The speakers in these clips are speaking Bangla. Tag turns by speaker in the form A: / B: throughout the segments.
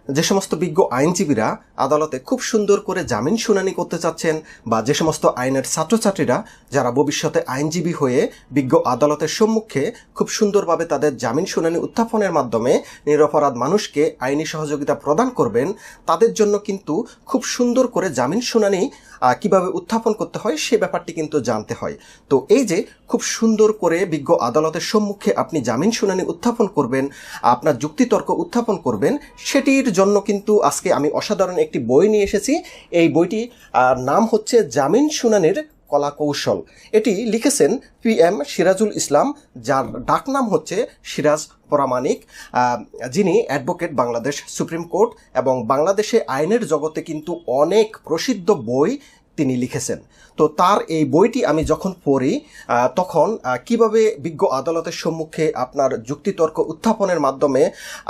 A: যে সমস্ত বিজ্ঞ আইনজীবীরা আদালতে খুব সুন্দর করে জামিন শুনানি করতে চাচ্ছেন, বা যে সমস্ত আইনের ছাত্রছাত্রীরা যারা ভবিষ্যতে আইনজীবী হয়ে বিজ্ঞ আদালতের সম্মুখে খুব সুন্দরভাবে তাদের জামিন শুনানি উত্থাপনের মাধ্যমে নিরপরাধ মানুষকে আইনি সহযোগিতা প্রদান করবেন, তাদের জন্য কিন্তু খুব সুন্দর করে জামিন শুনানি কিভাবে উত্থাপন করতে হয় সে ব্যাপারটি কিন্তু জানতে হয়। তো এই যে খুব সুন্দর করে বিজ্ঞ আদালতের সম্মুখে আপনি জামিন শুনানি উত্থাপন করবেন, আপনার যুক্তিতর্ক উত্থাপন করবেন, সেটির জন্য কিন্তু আজকে আমি অসাধারণ একটি বই নিয়ে এসেছি। এই বইটি নাম হচ্ছে জামিন শুনানির কলা কৌশল। এটি লিখেছেন PM সিরাজুল ইসলাম, যার ডাকনাম হচ্ছে সিরাজ প্রামাণিক, যিনি অ্যাডভোকেট বাংলাদেশ সুপ্রিম কোর্ট, এবং বাংলাদেশে আইনের জগতে কিন্তু অনেক প্রসিদ্ধ বই তিনি লিখেছেন। তো তার এই বইটি আমি যখন পড়ি তখন কিভাবে বিজ্ঞ আদালতের সম্মুখে আপনার যুক্তিতর্ক উত্থাপনের মাধ্যমে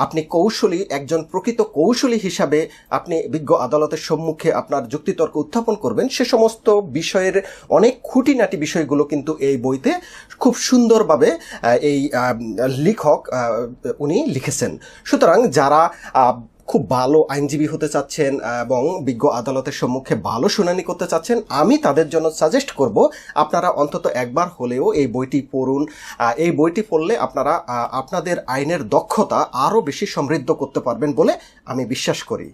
A: আপনি কৌশলী, একজন প্রকৃত কৌশলী হিসাবে আপনি বিজ্ঞ আদালতের সম্মুখে আপনার যুক্তিতর্ক উত্থাপন করবেন, সে সমস্ত বিষয়ের অনেক খুঁটিনাটি বিষয়গুলো কিন্তু এই বইতে খুব সুন্দরভাবে এই লেখক উনি লিখেছেন। সুতরাং যারা খুব ভালো আইনজীবী হতে চাচ্ছেন এবং বিজ্ঞ আদালতের সম্মুখে ভালো শুনানি করতে চাচ্ছেন, আমি তাদের জন্য সাজেস্ট করব আপনারা অন্তত একবার হলেও এই বইটি পড়ুন। এই বইটি পড়লে আপনারা আপনাদের আইনের দক্ষতা আরও বেশি সমৃদ্ধ করতে পারবেন বলে আমি বিশ্বাস করি।